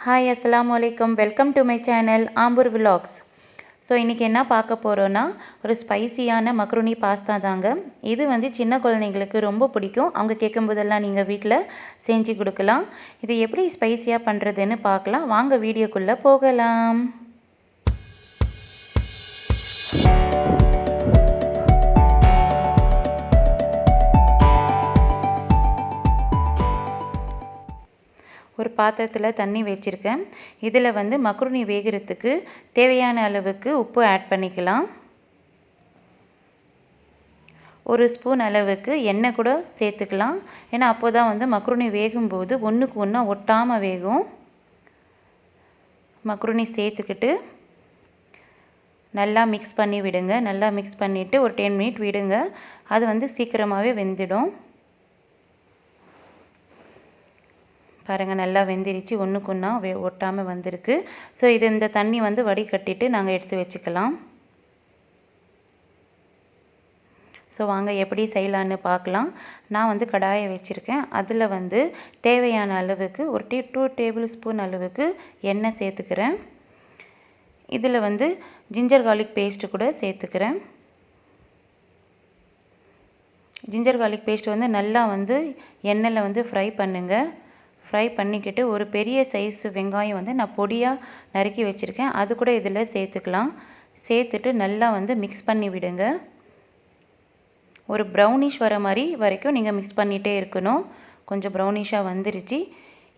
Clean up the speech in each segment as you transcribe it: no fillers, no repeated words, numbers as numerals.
Hi அஸ்ஸலாமு அலைக்கும். Welcome to my channel Ambur vlogs. So இன்றைக்கி என்ன பார்க்க போகிறோன்னா, ஒரு ஸ்பைசியான மக்ருனி பாஸ்தா தாங்க. இது வந்து சின்ன குழந்தைங்களுக்கு ரொம்ப பிடிக்கும். அவங்க கேட்கும்போதெல்லாம் நீங்கள் வீட்டில் செஞ்சு கொடுக்கலாம். இது எப்படி ஸ்பைசியாக பண்ணுறதுன்னு பார்க்கலாம். வாங்க வீடியோக்குள்ளே போகலாம். ஒரு பாத்திரத்தில் தண்ணி வச்சுருக்கேன். இதில் வந்து மக்ருனி வேகிறதுக்கு தேவையான அளவுக்கு உப்பு ஆட் பண்ணிக்கலாம். ஒரு ஸ்பூன் அளவுக்கு எண்ணெய் கூட சேர்த்துக்கலாம். ஏன்னா அப்போ தான் வந்து மக்ருனி வேகும்போது ஒன்றுக்கு ஒன்றா ஒட்டாமல் வேகும். மக்ருனி சேர்த்துக்கிட்டு நல்லா மிக்ஸ் பண்ணி விடுங்க. நல்லா மிக்ஸ் பண்ணிவிட்டு ஒரு 10 மினிட் விடுங்க. அது வந்து சீக்கிரமாகவே வெந்துடும். பாருங்கள், நல்லா வெந்திரிச்சு ஒன்றுக்கு ஒன்றா ஒட்டாமல் வந்திருக்கு. ஸோ இந்த தண்ணி வந்து வடிகட்டிட்டு நாங்கள் எடுத்து வச்சுக்கலாம். ஸோ வாங்க எப்படி செய்யலான்னு பார்க்கலாம். நான் வந்து கடாயை வச்சுருக்கேன். அதில் வந்து தேவையான அளவுக்கு ஒரு 2 டேபிள் ஸ்பூன் அளவுக்கு எண்ணெய் சேர்த்துக்கிறேன். இதில் வந்து ஜிஞ்சர் கார்லிக் பேஸ்ட்டு கூட சேர்த்துக்கிறேன். ஜிஞ்சர் கார்லிக் பேஸ்ட் வந்து நல்லா வந்து எண்ணெயில் வந்து ஃப்ரை பண்ணுங்கள். ஃப்ரை பண்ணிக்கிட்டு ஒரு பெரிய சைஸ் வெங்காயம் வந்து நான் பொடியாக நறுக்கி வச்சுருக்கேன். அது கூட இதில் சேர்த்துக்கலாம். சேர்த்துட்டு நல்லா வந்து மிக்ஸ் பண்ணி விடுங்க. ஒரு ப்ரௌனிஷ் வர மாதிரி வரைக்கும் நீங்கள் மிக்ஸ் பண்ணிகிட்டே இருக்கணும். கொஞ்சம் ப்ரௌனிஷாக வந்துருச்சு.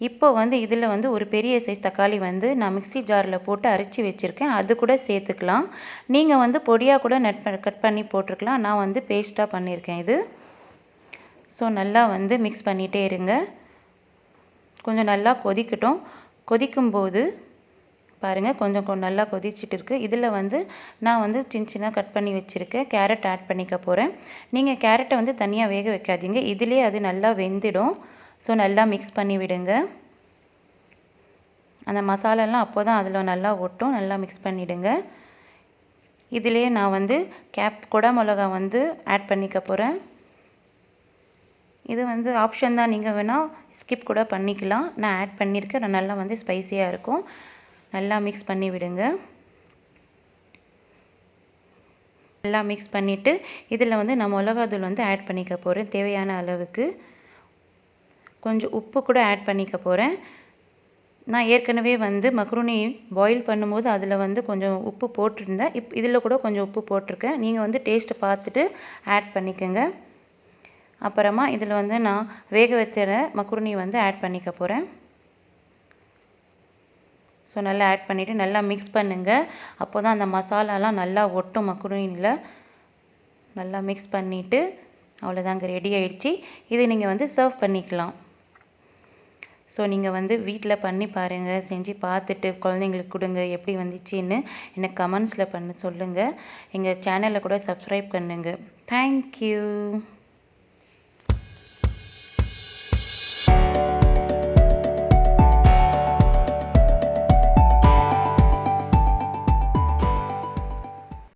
இப்போ வந்து இதில் வந்து ஒரு பெரிய சைஸ் தக்காளி வந்து நான் மிக்ஸி ஜாரில் போட்டு அரைச்சி வச்சுருக்கேன். அது கூட சேர்த்துக்கலாம். நீங்கள் வந்து பொடியாக கூட கட் பண்ணி போட்டிருக்கலாம். நான் வந்து பேஸ்ட்டாக பண்ணியிருக்கேன் இது. ஸோ நல்லா வந்து மிக்ஸ் பண்ணிகிட்டே இருங்க. கொஞ்சம் நல்லா கொதிக்கட்டும். கொதிக்கும்போது பாருங்கள், கொஞ்சம் நல்லா கொதிச்சுட்டு இருக்குது. இதில் வந்து நான் வந்து சின்ன கட் பண்ணி வச்சுருக்கேன் கேரட் ஆட் பண்ணிக்க போகிறேன். நீங்கள் கேரட்டை வந்து தனியாக வேக வைக்காதீங்க. இதிலே அது நல்லா வெந்துடும். ஸோ நல்லா மிக்ஸ் பண்ணி விடுங்க. அந்த மசாலாலாம் அப்போ தான் அதில் நல்லா ஒட்டும். நல்லா மிக்ஸ் பண்ணிவிடுங்க. இதிலே நான் வந்து குடை மிளகா வந்து ஆட் பண்ணிக்க போகிறேன். இது வந்து ஆப்ஷன் தான், நீங்கள் வேணால் ஸ்கிப் கூட பண்ணிக்கலாம். நான் ஆட் பண்ணியிருக்கேன். நல்லா வந்து ஸ்பைசியாக இருக்கும். நல்லா மிக்ஸ் பண்ணி விடுங்க. நல்லா மிக்ஸ் பண்ணிவிட்டு இதில் வந்து நான் மிளகாத்தூள் வந்து ஆட் பண்ணிக்க போகிறேன். தேவையான அளவுக்கு கொஞ்சம் உப்பு கூட ஆட் பண்ணிக்க போகிறேன். நான் ஏற்கனவே வந்து மக்ருனி பாயில் பண்ணும்போது அதில் வந்து கொஞ்சம் உப்பு போட்டிருந்தேன். இதில் கூட கொஞ்சம் உப்பு போட்டிருக்கேன். நீங்கள் வந்து டேஸ்ட்டை பார்த்துட்டு ஆட் பண்ணிக்கோங்க. அப்புறமா இதில் வந்து நான் வேக வைக்கிற மக்ருனி வந்து ஆட் பண்ணிக்க போகிறேன். ஸோ நல்லா ஆட் பண்ணிவிட்டு நல்லா மிக்ஸ் பண்ணுங்கள். அப்போ தான் அந்த மசாலாலாம் நல்லா ஒட்டும் மக்ருனியில். நல்லா மிக்ஸ் பண்ணிவிட்டு அவ்வளோதாங்க, ரெடி ஆயிடுச்சு. இது நீங்கள் வந்து சர்வ் பண்ணிக்கலாம். ஸோ நீங்கள் வந்து வீட்டில் பண்ணி பாருங்கள். செஞ்சு பார்த்துட்டு குழந்தைங்களுக்கு கொடுங்க. எப்படி வந்துச்சுன்னு எனக்கு கமெண்ட்ஸில் சொல்லுங்கள். எங்கள் சேனலை கூட சப்ஸ்கிரைப் பண்ணுங்கள். தேங்க்யூ.